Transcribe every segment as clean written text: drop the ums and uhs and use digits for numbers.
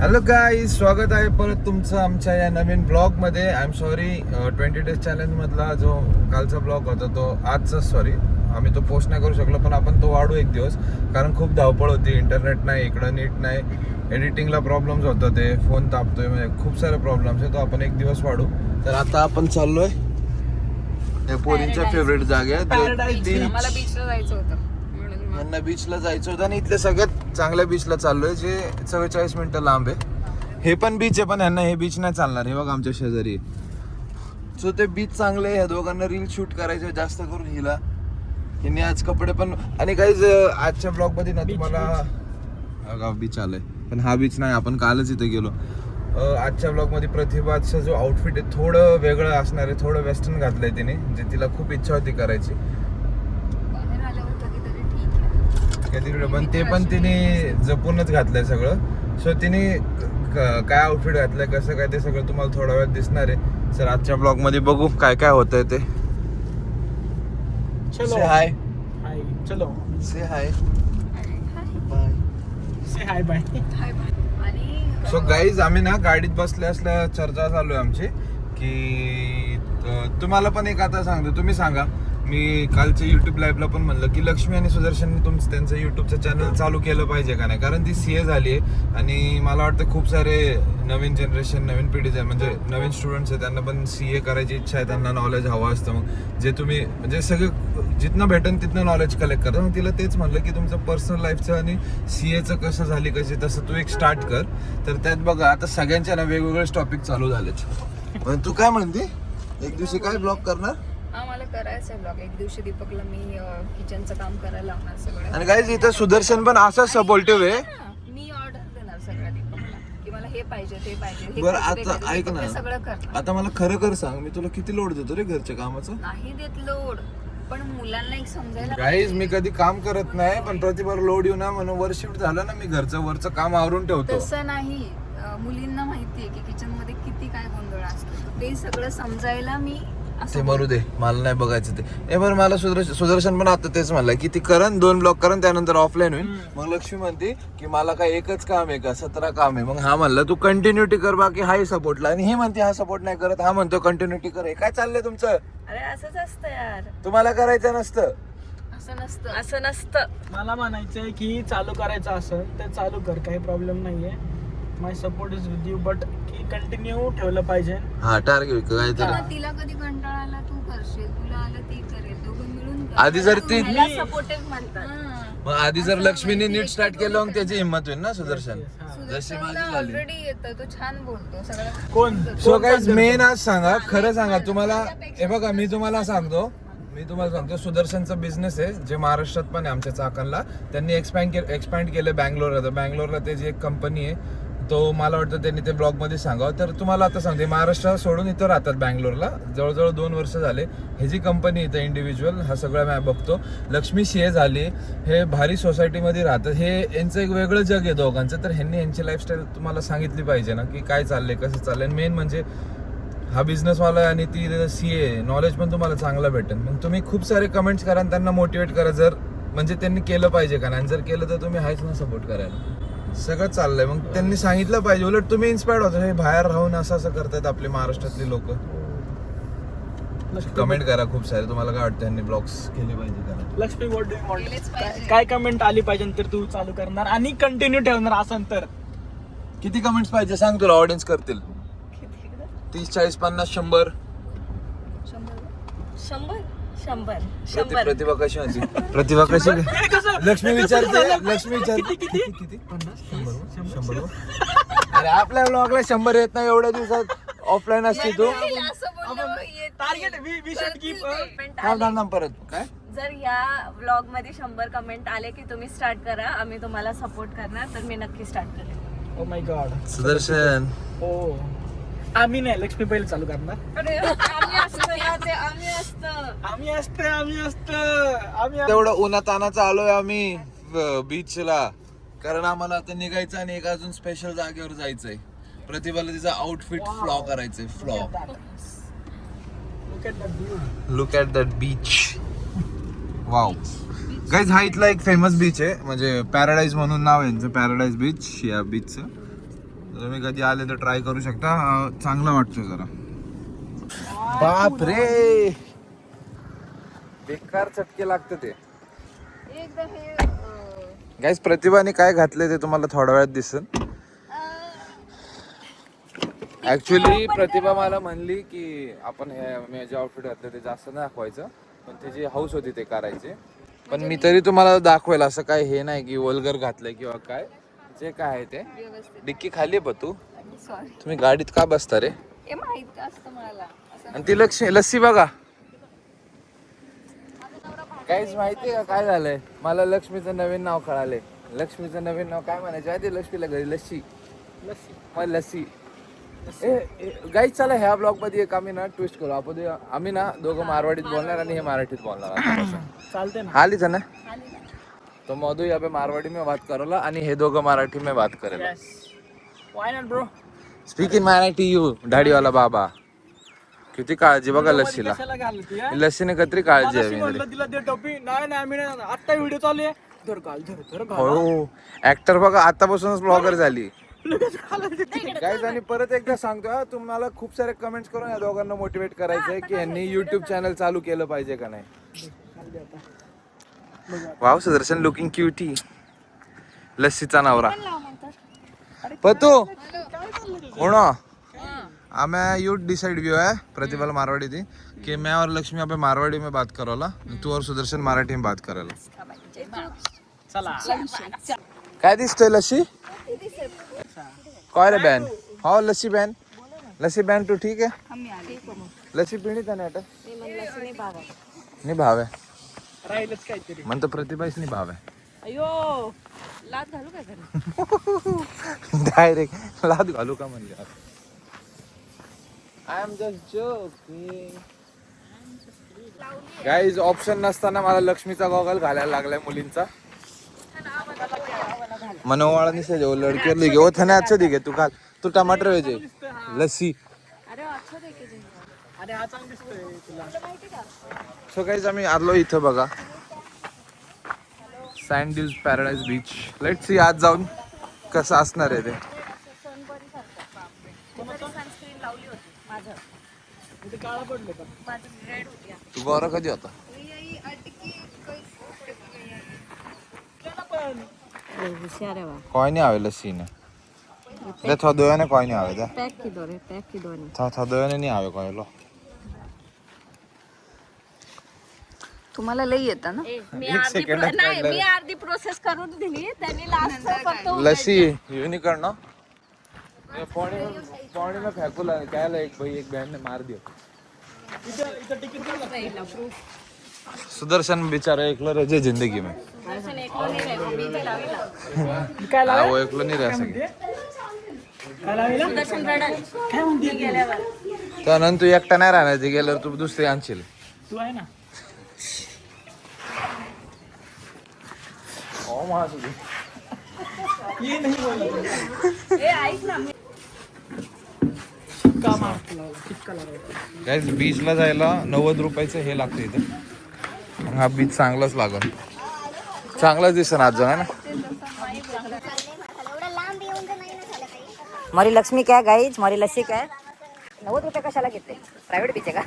Hello guys, स्वागत आहे परत तुमचं आमच्या या नवीन ब्लॉगमध्ये. आय एम सॉरी, 20 डेज चॅलेंजमधला जो कालचा ब्लॉग होता तो आजचा सॉरी आम्ही तो पोस्ट नाही करू शकलो, पण आपण तो वाढू एक दिवस, कारण खूप धावपळ होती. इंटरनेट नाही, इकडं नीट नाही, एडिटिंगला प्रॉब्लेम्स होता, ते फोन तापतोय, म्हणजे खूप सारे प्रॉब्लेम्स आहे. तो आपण एक दिवस वाढू. तर आता आपण चाललोय पोरींच्या फेवरेट जागेत मला बीचला जायचं होतं, यांना बीचला जायचं होतं आणि इथल्या सगळ्यात चांगल्या बीचला चाललोय जे 44 मिनिटं लांब आहे. हे पण बीच आहे, पण यांना हे बीच नाही चालणार. हे बघा आमच्या शेजारी, सो ते बीच चांगले आहे. ह्या दोघांना रील शूट करायचे जास्त करून. हिला हिने आज कपडे पण, आणि काही आजच्या ब्लॉग मध्ये ना तुम्हाला बीच आलंय, पण हा बीच नाही, आपण कालच इथे गेलो. आजच्या ब्लॉग मध्ये प्रतिभाचा जो आउटफिट आहे थोडं वेगळं असणार आहे, थोडं वेस्टर्न घातलंय तिने, जे तिला खूप इच्छा होती करायची. कधी पण ते पण तिने जपूनच घातलंय सगळं. सो तिने काय आउटफिट घातलंय, कसं काय, ते सगळं तुम्हाला थोडा वेळ दिसणार आहे. सर आजच्या ब्लॉग मध्ये बघू काय काय होतंय ते. से हाय, चलो से हाय, से हाय बाय. सो गाईज, आम्ही ना गाडीत बसल्या असल्या चर्चा चालू आहे आमची की तुम्हाला पण एक आता सांगतो, तुम्ही सांगा. मी कालच्या युट्यूब लाईव्हला पण म्हणलं की लक्ष्मी आणि सुदर्शनने त्यांचं युट्यूबचं चॅनल चालू केलं पाहिजे का नाही, कारण ती CA झाली आहे आणि मला वाटतं खूप सारे नवीन जनरेशन, नवीन पिढीचे म्हणजे नवीन स्टुडंट्स आहेत, त्यांना पण CA करायची इच्छा आहे, त्यांना नॉलेज हवं असतं. मग जे तुम्ही म्हणजे सगळं जिथनं भेटेल तिथनं नॉलेज कलेक्ट करता. मग तिला तेच म्हणलं की तुमचं पर्सनल लाईफचं आणि CAचं कसं झाली कशी, तसं तू एक स्टार्ट कर. तर त्यात बघा आता सगळ्यांच्या ना वेगवेगळेच टॉपिक चालू झालेत. तू काय म्हणते, एक दिवशी काय ब्लॉग करणार? हा, मला करायचं आहे ब्लॉग. एक दिवशी दीपकला मी किचनचं काम करायला लावणार सगळं. आणि गाईज इथं सुदर्शन पण असं सपोर्टिव्ह आहे. मी ऑर्डर देणार सगळ्या दीपकला की मला हे पाहिजे, ते पाहिजे, हे बरं पाहिजे, ते आता पाहिजे. ऐक दीपक ना, ते सगळं करणार. आता मला खरं कर सांग, मी तुला किती लोड देतो रे घरच्या कामाचं? नाही देत लोड, पण मुलांना एक समजायला गाईज मी कधी काम करत नाही, पण प्रतिभार लोड येऊ ना म्हणून वर शिफ्ट झालं ना, मी वरचं काम आवरून ठेवतो. तसं नाही. मुलींना माहितीये की किचन मध्ये किती काय गोंधळ असतो, ते सगळं समजायला मी ते मरू दे, मला नाही बघायचं ते. ए बरं, मला सुदर्शन पण आता तेच म्हणलं की ती करण 2 ब्लॉक करण, त्यानंतर ऑफलाईन होईल. मग लक्ष्मी म्हणते की मला काय एकच काम आहे का, 17 काम आहे. मग हा म्हणलं तू कंटिन्युटी कर, बाकी हाही सपोर्टला. आणि ही म्हणते हा सपोर्ट नाही करत, हा म्हणतो कंटिन्युटी कर. हे काय चाललंय तुमचं? अरे असंच असतं यार, तुम्हाला करायचं नसतं, असं नसतं. मला म्हणायचंय की चालू करायचं असेल तर चालू कर, काही प्रॉब्लेम नाहीये. My support is with you, but continue ठेवलं पाहिजे. हा टार्गेट काय तर. तिला कधी कंटाळा आला तू करशील, तुला आलं ती करेल, दोघं मिळून आधी जर ती सपोर्टिव्ह म्हणतात. मग आधी जर लक्ष्मीने नीट स्टार्ट केलं मग त्याची हिंमत होईल ना सुदर्शन. जशी माझी झाली. ऑलरेडी येतं, तो छान बोलतो सगळं. कोण? सो गाईज मेन आज सांगा, खरं सांगा तुम्हाला. हे बघा मी तुम्हाला सांगतो, सुदर्शनचा बिझनेस आहे जे महाराष्ट्रात पण आहे आमच्या चाकणला. त्यांनी एक्सपॅन्ड केलं बँगलोरला त्याची एक कंपनी आहे. तो मला वाटतं त्यांनी ते ब्लॉग मध्ये सांगावं. तर तुम्हाला आता सांगते, महाराष्ट्र सोडून इथं राहतात बँगलोरला, जवळजवळ 2 वर्ष झाले. हे जी कंपनी इथं इंडिव्हिज्युअल हा सगळं मी बघतो. लक्ष्मी CA झाली, हे भारी सोसायटीमध्ये राहतात. हे यांचं एक वेगळं जग आहे दोघांचं. तर ह्यांनी यांची लाईफस्टाईल तुम्हाला सांगितली पाहिजे ना की काय चाललंय, कसं चाललंय. मेन म्हणजे हा बिझनेसवाला आहे आणि ती CA, नॉलेज पण तुम्हाला चांगलं भेटेल. मग तुम्ही खूप सारे कमेंट्स करा आणि त्यांना मोटिवेट करा, जर म्हणजे त्यांनी केलं पाहिजे का नाही. जर केलं तर तुम्ही आहेच ना सपोर्ट करायला. सगळं चाललंय, मग त्यांनी सांगितलं पाहिजे. उलट तुम्ही इन्स्पायर्ड होता, हे बाहेर राहून असं करतायत आपले महाराष्ट्रातले लोक. कमेंट करा खूप सारे, तुम्हाला काय वाटतं यांनी ब्लॉग्स केले पाहिजे का? Lakshmi, what do you want? केलेच पाहिजे. काय कमेंट आली पाहिजे तर तू चालू करणार आणि कंटिन्यू ठेवणार असेल तर? किती कमेंट्स पाहिजे सांग, तुला ऑडियन्स करतील. 30, 40, 50, 100. 100. प्रतिभा कशी होती? प्रतिभा कशी? लक्ष्मी विचारते, लक्ष्मी विचारते किती? 50, 100. अरे आपल्या ब्लॉगला 100 येत नाही एवढ्या दिवसात. ऑफलाईन असते तू. Target we should keep. परत काय, जर या व्लॉग मध्ये 100 कमेंट आले की तुम्ही स्टार्ट करा, आम्ही तुम्हाला सपोर्ट करणार, तर मी नक्की स्टार्ट करेन. Oh my God Sudarshan. ओ आम्ही नाही, लक्ष्मी पहिले चालू करणार. आम्ही तेवढं उन्हात तानाचं आलोय आम्ही बीचला, कारण आम्हाला आता निघायचं आणि एक अजून स्पेशल जागेवर जायचंय. प्रतिभाला तिचा आउटफिट फ्लॉ करायचंय. Look at that beach. Wow guys, हा इथला एक फेमस बीच आहे, म्हणजे पॅराडाईज म्हणून नाव आहे यांचं, पॅराडाईज बीच. या बीचचं तुम्ही कधी आले तर ट्राय करू शकता. चांगला वाटतो जरा. बाप रे, बेकार चटके लागते ते. एकदा हे गाईस, प्रतिभाने काय घातले ते तुम्हाला थोड्या वेळात दिसेल. ऍक्च्युली प्रतिभा मला म्हणली की आपण हे जे आउटफिट घातलं ते जास्त नाही दाखवायचं, पण त्याची हाऊस होती ते करायचे. पण मी तरी तुम्हाला दाखवेल. असं काय हे नाही की वल्गर घातलंय किंवा काय. जे काय आहे ते. डिक्की खाली आहे तू. सॉरी, तुम्ही गाडीत का बसता रे? हे माहित का असतं मला. आणि ती लस्सी बघा. काहीच माहितीये का काय झालंय? मला लक्ष्मीचं नवीन नाव कळालंय. लक्ष्मीचं नवीन नाव काय म्हणायचं आहे ते? लक्ष्मीला घरी लस्सी. मग लस्सी. गाईज, चला ह्या ब्लॉग मध्ये एक आम्ही ना ट्विस्ट करू. आपण आम्ही ना दोघं मारवाडीत बोलणार आणि हे मराठीत बोलणार. चालते ना. हाली था ना तो मधु यहाँ पे मारवाड़ी में बात करोला आणि हे दोघं मराठी में बात करेला. Why not bro. Speak in Marathi you दाढीवाला बाबा. किती काळजी बघा लस्सीला. कशाला घालती हा? लस्सीने कत्री काळजी मगाशी हवी. म्हणलं तिला दे टोपी. नाही मी नाही. आता व्हिडिओ चालू आहे. धर घाल. हो, ऍक्टर बघा आतापासूनच ब्लॉगर झाली. लगेच घालायचं. गाईज, आणि परत एकदा सांगतो हा, तुम्हाला खूप सारे कमेंट्स करून या दोघांना मोटिवेट करायचंय की यांनी युट्यूब चॅनल चालू केलं पाहिजे का नाही. Wow, Sudarshan looking cutie. लस्सीचा नवरा पतो होना. हमें यू डिसाइड व्यू है प्रतिभा मारवाड़ी थी कि मैं और लक्ष्मी यहाँ पे मारवाड़ी में बात करोला, तू और सुदर्शन मराठी में बात करेला. चला. काय दिसतोय लस्सी? काय रे बहन? हो लस्सी बहन. लस्सी बहन तू ठीक आहे? लस्सी पिणी का नाही? नाही भाव आहे राहिलच काहीतरी. म्हणतो प्रतिभाच नाही भाव आहे. अयो, लात घालू काय घरी? डायरेक्ट लाद घालू का म्हणजे? I am just joking. Guys, option नसताना मला लक्ष्मीचा गॉगल घालायला लागलाय मुलींचा. मनोवाळा निसे जो लड़की दिखे वो थने अच्छे दिखे. तू घाल. तू टमाटर वेजे लस्सी. अरे अच्छा देखे जे. अरे हा चांगला दिसतोय तुला. सो गाईज, आम्ही आलो इथं बघा sand dunes paradise beach. Let's see आज जाऊन कसं असणार आहे ते. सनस्क्रीन लावली होती माझं. इथे काळा पडलं पण. माझं रेड होती. तू गोरा कधी होता? हुशियार है वाह. कोई नहीं आवे लस्सी ने. दे थोड़ा दोया ने कोई नहीं आवे दे. पैक की दो रे, पैक की दो ने. थोड़ा दोया ने नहीं आवे कोई लो. तुम्हाला लई येतं ना. मी एक अर्धी second प्रो- नाही, काढलं. मी अर्धी प्रोसेस करून दिली. त्यांनी लास्ट फक्त लस्सी यूनिकॉर्न ना. ये पानी में फेंकू ला क्या ला एक भाई एक बहन ने मार दिया. इथं तिकीट काढलं. सुदर्शन बेचारा एकलो रह जाए जिंदगी में. काय हाँ, वो एकलो नहीं रह सके. काय लावला? सुदर्शन रडन काय म्हणते गेल्यावर. तर नंतर तू एकटा नाही राहणार. ते गेल्यावर तू दुसरी आणशील. तू आहे ना. ओ महासुदी. ये नाही बोलत. ए ऐक ना, मी शिक्का मारतो लावला. शिक्का लावला. गाईज, बीचला जायला 90 रुपयाचं हे लागतं इथं. हा बीच चांगलाच लागल. चांगलाच दिसेल आज जाऊ ना. मरी लक्ष्मी काय गाईच, मरी लस्सी काय 90 रुपये कशाला घेतले? प्रायव्हेट बीच आहे का?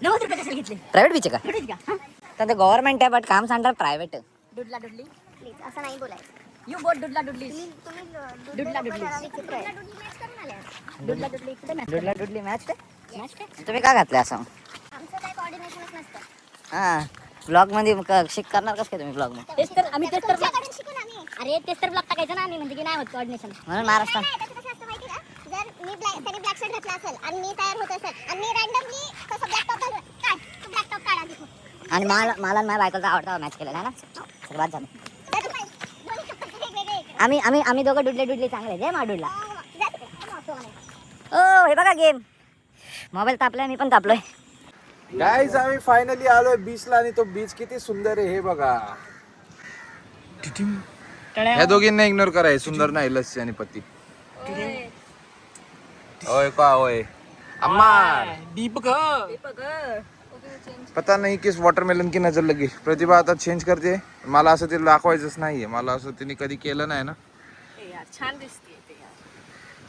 90 रुपये कशाला घेतले? प्रायव्हेट बीच आहे का? तर गव्हर्नमेंट आहे बट काम सांगणार प्रायव्हेट. डुडला डुडली. प्लीज असं नाही बोलायचं. यू बोट डुडला डुडली. तुम्ही डुडला डुडली. विचित्र आहे. मॅच करून आले. डुडला डुडली इकडे मॅच. डुडला डुडली मॅच तुम्ही का घातले असं? आमचं काय कोऑर्डिनेशनच नसतं. हा, ब्लॉग मध्ये शिक करणार कसं काय तुम्ही ब्लॉग मध्ये? तेच तर आम्ही तेच तर तुमच्याकडून शिकून आम्ही. अरे तेच तर ब्लॉग टाकायचं ना आम्ही, म्हणजे की नाही होत कोऑर्डिनेशन. म्हणून महाराष्ट्र नाही, त्याचं कसं असतं माहिती का? जर मी त्याने ब्लॅक शर्ट घातला असेल आणि मी तयार होत असेल आणि मी रँडमली तसं ब्लॅक टॉप घालून काढ, तू ब्लॅक टॉप काढा तिथून. आणि मला आणि माझ्या बायकोचा आवडता मॅच केलेला आहे ना. सर्वात झालं. दोन्ही कपडे वेगवेगळे. आम्ही दोघं डुडले डुडले चांगले जय मा डुडला. जा तिकडे. come on, so on. ओ हे बघा गेम. मोबाईल तापलाय, मी पण तापलोय. गाईज, आम्ही फायनली आलोय बीचला आणि तो बीच किती सुंदर आहे हे बघा. ह्या दोघींना इग्नोर कराय. सुंदर नाही लस्सी आणि पती. ओए का ओए अम्मा. दीपक. पता नहीं किस वाटरमेलन की नजर लगी. प्रतिभा आता चेंज करते. मला असं तिला दाखवायचंच नाहीये. मला असं तिने कधी केलं नाही ना. यार छान दिसते ते यार.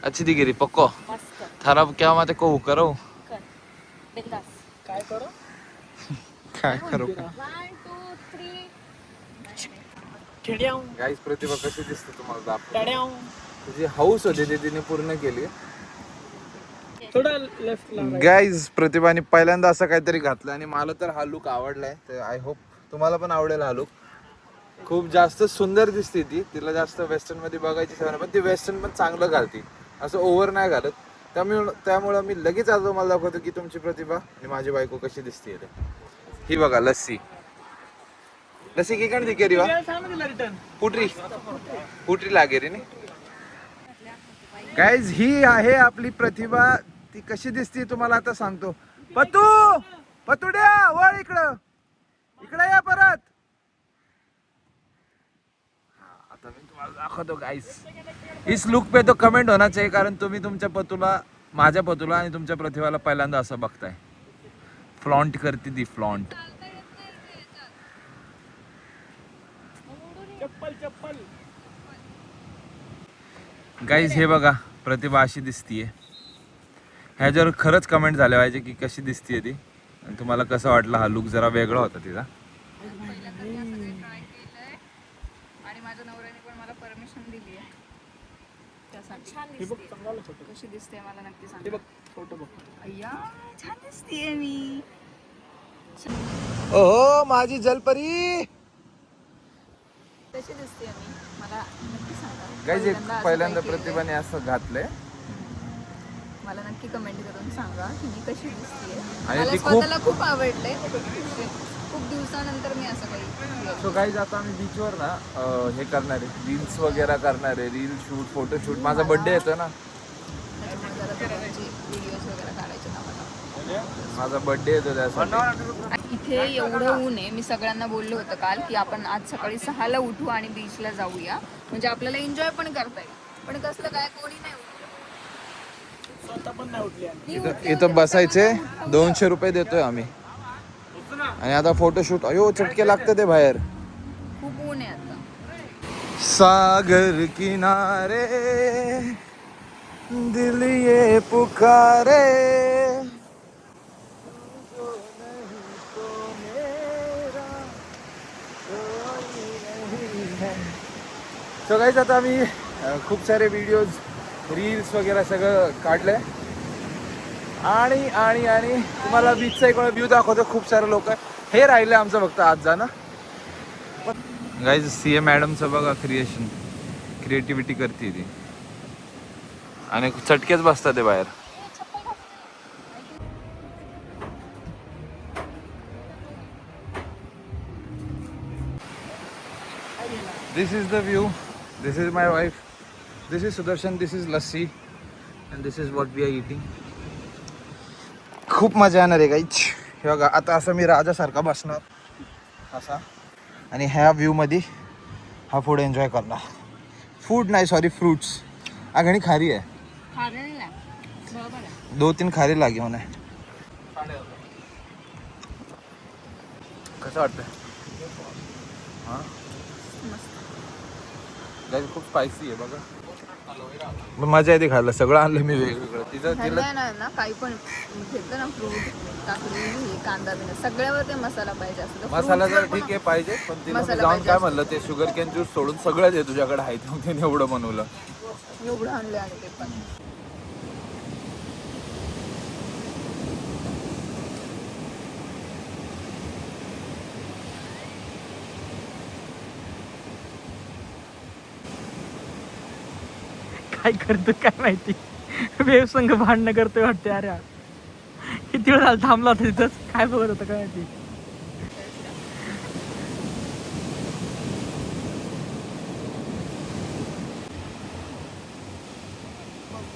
अच्छी दिख रही पक्को मस्त थारा क्या मत को करो कर बिंदास काय करू काय करू 1 2 3 खेड्याव गाईस प्रतिभा कशी दिसते तुम्हाला दाखव टड्याव तुझी हाऊस होती ती तिने पूर्ण केली थोडा लेफ्ट ला गाईज प्रतिभाने पहिल्यांदा असं काहीतरी घातलं आणि मला तर हा लुक आवडलाय तर आय होप तुम्हाला पण आवडेल हा लुक खूप जास्त सुंदर दिसते ती तिला जास्त वेस्टर्न मध्ये बघायची सवय नाही, पण ती वेस्टर्न पण चांगलं घालते असं ओव्हर नाही घालत त्यामुळं मी लगेच आज तुम्हाला दाखवतो की तुमची प्रतिभा आणि माझी बायको कशी दिसते ही बघा लस्सी लस्सी की कण दिके वा रिटर्न पुटरी लागे रे गाईज ही आहे आपली प्रतिभा ती कशी दिसते तुम्हाला आता सांगतो पतुड्या वळ इकडं या परत आता मी तुम्हाला दाखवतो गाईस इस लुक पे तो कमेंट होना चाहिए कारण तुम्ही तुमच्या पतूला माझ्या पतूला आणि तुमच्या प्रतिभाला पहिल्यांदा असं बघताय फ्लॉन्ट करते ती फ्लॉन्ट चप्पल गाईज हे बघा प्रतिभा अशी दिसतीये ह्याच्यावर खरंच कमेंट झाले पाहिजे की कशी दिसतीये ती आणि तुम्हाला कसं वाटलं हा लुक जरा वेगळा होता तिचा आणि माझ्या नवऱ्याने पण मला परमिशन दिली आहे त्यासाठी हे बघ चांगला फोटो कशी दिसते मला नक्की हे सांग बघ फोटो बघ अय्या छान दिसतेय मी ओहो माझी जलपरी कशी दिसते मी मला नक्की सांगा गाईज असं पहिल्यांदा काही केलंय? प्रतिभाने असं घातलंय मला नक्की कमेंट करून सांगा की मी कशी दिसतेय आणि मला ती स्वतःला खूप आवडलंय खूप दिवसानंतर मी असं काही सो गाईज आता आम्ही बीचवर ना हे करणार आहे रील्स वगैरे करणार आहे रील शूट फोटोशूट माझा बर्थडे येतो ना त्याच्यामुळे जरा दोघांचे व्हिडिओज वगैरे काढायचे ना मला माझा बर्थडे येतो त्यासाठी इथे एवढं ऊन आहे मी सगळ्यांना बोललो होतं काल की आपण आज सकाळी 6ला उठू आणि बीचला जाऊया म्हणजे आपल्याला एन्जॉय पण करता येईल पण कसलं काय कोणी नाही उठलं. स्वतः पण नाही उठली आम्ही. इथं बसायचे 200 रुपये देतोय आम्ही आणि आता फोटोशूट अयो चटके लागते ते बाहेर खूप ऊन आहे आता सागर किनारे दिल ये पुकारे सो गाईज आता आम्ही खूप सारे व्हिडिओज रील्स वगैरे सगळं काढलंय आणि आणि आणि तुम्हाला बीचचा एक व्ह्यू दाखवतो खूप सारे लोक हे राहिले आमचं फक्त आज जाणं गाईज सीए मॅडमचं बघा क्रिएटिव्हिटी करते ती आणि चटकेच बसतात ते बाहेर this is the view this is my wife this is Sudarshan this is lassi and this is what we are eating खूप मजा येणार आहे गाईच हे बघा आता असं मी राजासारखा बसणार असा आणि ह्या व्ह्यूमध्ये हा फूड एन्जॉय करणार फूड नाही सॉरी फ्रूट्स आगणी खारी आहे बरोबर आहे 2-3 खारी लागे म्हणा कसं वाटतं हां खूप स्पायसी आहे बघा मजा येते खायला सगळं आणलं मी वेगवेगळं तिचं तिला ह्यांना ना काही पण घेतलं ना फ्रूट काकडी हे कांदा बिना सगळ्यावर ते मसाला पाहिजे असतो तर मसाला fruits वर जर ठीक आहे पाहिजे पण तिला मसाला मी जाऊन पाहिजे काय असतो. म्हणलं ते शुगर कॅन ज्यूस सोडून सगळं ते तुझ्याकडे आहे ते तिने एवढं बनवलं एवढं आणलं आणि ते पण काय करतो काय माहिती वेव संघ भांडणं करतोय वाटते अरे किती वेळ झाला थांबला होता तिथंच काय बघत होतं काय माहिती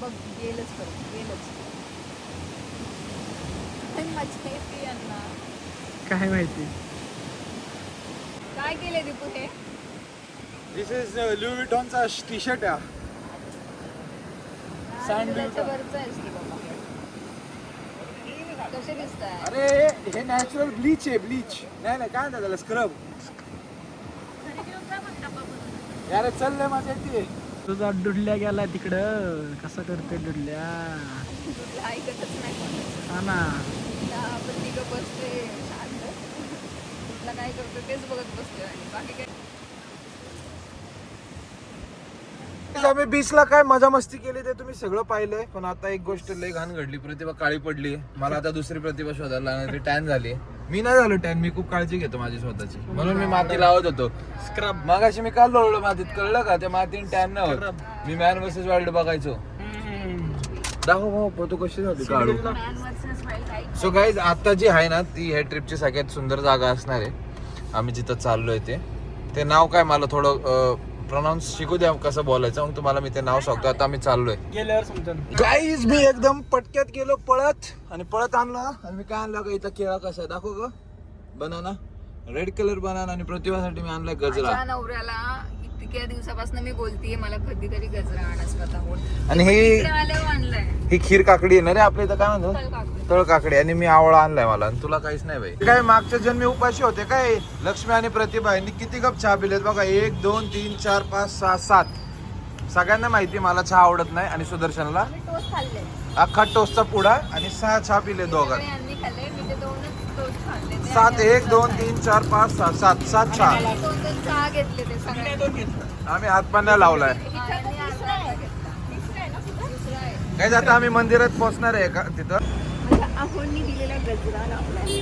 बघ गेलंच परत गेलंच काय मजा येते यांना काय माहिती काय केलंय दीपू हे दिस इज लुई विटॉनचा टी शर्ट आहे त्याच्या वरचं आहेस की बाबा कसे दिसताय अरे हे नॅचरल ब्लीच आहे ब्लीच नाही नाही काय म्हणतात त्याला स्क्रब यार चल माझ्या येते तुझा डुडल्या गेला तिकडं, कसा करते डुडल्या. तुला ऐकतच नाही कोणाचं. हा ना. आपण तिघं बसते शांत. कुठला काय करतो तेच बघत बसतोय आणि बाकी काय. आम्ही बीचला काय मजा मस्ती केली ते तुम्ही सगळं पाहिलंय. पण आता एक गोष्ट लय घाण घडली, प्रतिभा काळी पडली. मला आता दुसरी प्रतिभा शोधायला लागणार, टॅन झाली. मी नाही झालो टॅन, मी खूप काळजी घेतो माझी स्वतःची, म्हणून मी माती लावत होतो. स्क्रब. मागाशी मी काल लोळलो मातीत, कळलं का? त्या मातीने टॅन नाही होत. मी मॅन वर्सेस वाईल्ड बघायचो. दाखव भाऊ फोटो कशी झाली काढू. सो गाईज आता जी आहे ना ती ह्या ट्रिपची सगळ्यात सुंदर जागा असणार आहे. आम्ही जिथं चाललोय ते नाव काय मला थोडं प्रोनाऊन्स शिकू द्या कसं बोलायचं, मग तुम्हाला मी ते नाव सांगतो. आता आम्ही चाललोय गेल्यावर समजेल. गाईज. मी एकदम पटक्यात गेलो पळत आणला. आणि मी काय आणलं का इथं केळा कसा आहे दाखव ग. Banana, red colour banana. आणि प्रतिभासाठी मी आणलाय गजरा. माझ्या नवऱ्याला इतक्या दिवसापासून मी बोलतीये मला कधीतरी गजरा आणा स्वतःहून. आणि इकडे आल्यावर आणलाय ही खीर काकडी आहे ना रे आपल्या इथं, काय म्हणतो तळकाकडी. तळ काकडी. आणि मी आवळा आणलाय मला. आणि तुला काहीच नाही बाई. काय मागच्या जन्मी उपाशी होते काय लक्ष्मी आणि प्रतिभा यांनी किती कप चहा पिलेत बघा. 1 2 3 4 5 6 7. सगळ्यांना माहिती मला चहा आवडत नाही. आणि सुदर्शनला मी टोस्ट खाल्ले. अख्खा टोस्टचा पुडा आणि 6 चहा पिले दोघात. यांनी खाल्ले, मी ते 2च टोस्ट खाल्ले. 7 1 2 3 4 5 6 7 7 चहा. 2 चहा घेतले ते सगळे. आम्ही हातपाय नाही लावलाय. काय जातं आम्ही मंदिरात पोहोचणार आहे का तिथं. दिलेला गजरा लावलाय.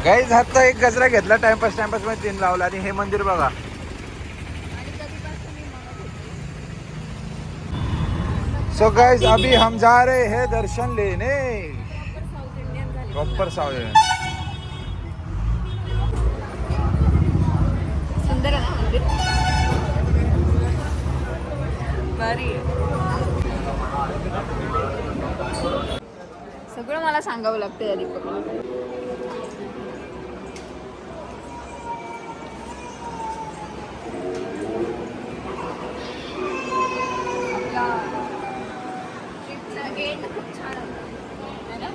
गाईज हातचा एक गजरा घेतला टाइमपास मध्ये 3 लावला. आणि हे मंदिर बघा. सो गाइस अभी हम जा रहे हैं दर्शन लेने. Proper south Indian. सुंदर आहे ना मंदिर. भारी आहे. सगळं मला सांगावं लागतं या दीपकला. एंड खूप छान आहे ना.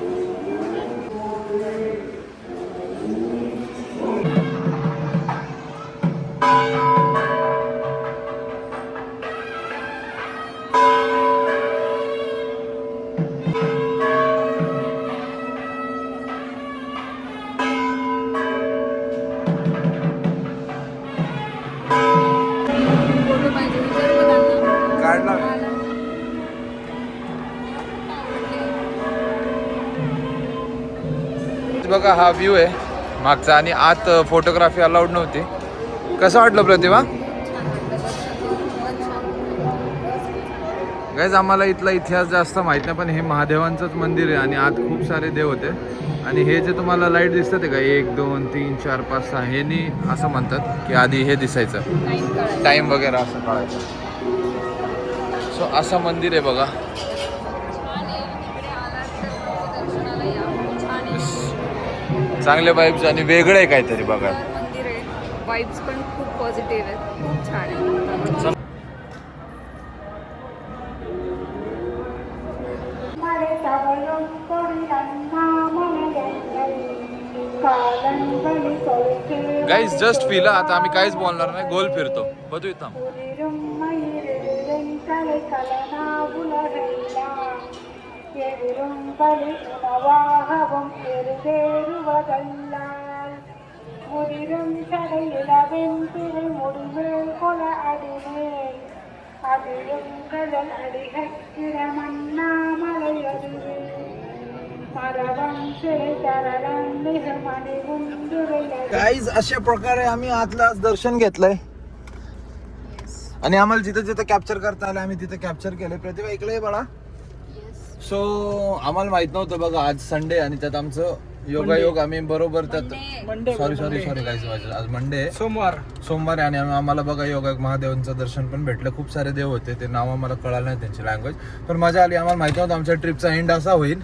फोटो पाहिजे विचार बघा. काढला बघा. हा व्ह्यू आहे मागचा. आणि आत फोटोग्राफी अलाउड नव्हती. कसं वाटलं प्रतिभा? गाईज आम्हाला इथला इतिहास जास्त माहित नाही, पण हे महादेवांचंच मंदिर आहे. आणि आत खूप सारे देव होते. आणि हे जे तुम्हाला लाईट दिसतात आहे का 1 2 3 4 5 6 हे नी असं म्हणतात की आधी हे दिसायचं टाइम वगैरे असं कळायचं. सो असं मंदिर आहे बघा. चांगले वाईब्स आणि वेगळं आहे काहीतरी बघा. मंदिर आहे. वाईब्स पण खूप पॉझिटिव्ह आहेत. खूप छान आहे. Guys just feel. आता आम्ही काहीच बोलणार नाही, गोल फिरतो. बघू इथं गाईज अशा प्रकारे आम्ही आतला दर्शन घेतलंय. आणि आम्हाला जिथं जिथं कॅप्चर करता आलं आम्ही तिथं कॅप्चर केलंय. प्रतिभा इकडे बाळा. सो आम्हाला माहित नव्हतं बघा आज संडे आणि त्यात आमचं योगायोग आम्ही बरोबर त्यात सॉरी गाईज आज मंडे आहे. सोमवार आणि आम्हाला बघा योगायोग महादेवांचं दर्शन पण भेटलं. खूप सारे देव होते, ते नाव आम्हाला कळालं नाही त्यांची लँग्वेज, पण मजा आली. आम्हाला माहिती नव्हतं आमच्या ट्रिपचा एंड असा होईल.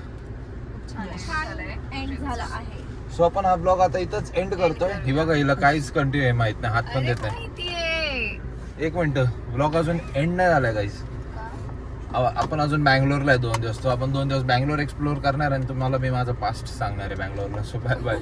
एंड झाला आहे. सो आपण हा ब्लॉग आता इथंच एंड करतोय. ही बघा हिला काहीच कंटिन्यू आहे माहित नाही, हात पण देत नाही. 1 मिनिट, ब्लॉग अजून एंड नाही झालाय गाईज. आपण अजून बँगलोरला आहे 2 दिवस. तो आपण 2 दिवस बँगलोर एक्सप्लोर करणार आणि तुम्हाला मी माझा पास्ट सांगणार आहे बँगलोरला. So bye bye.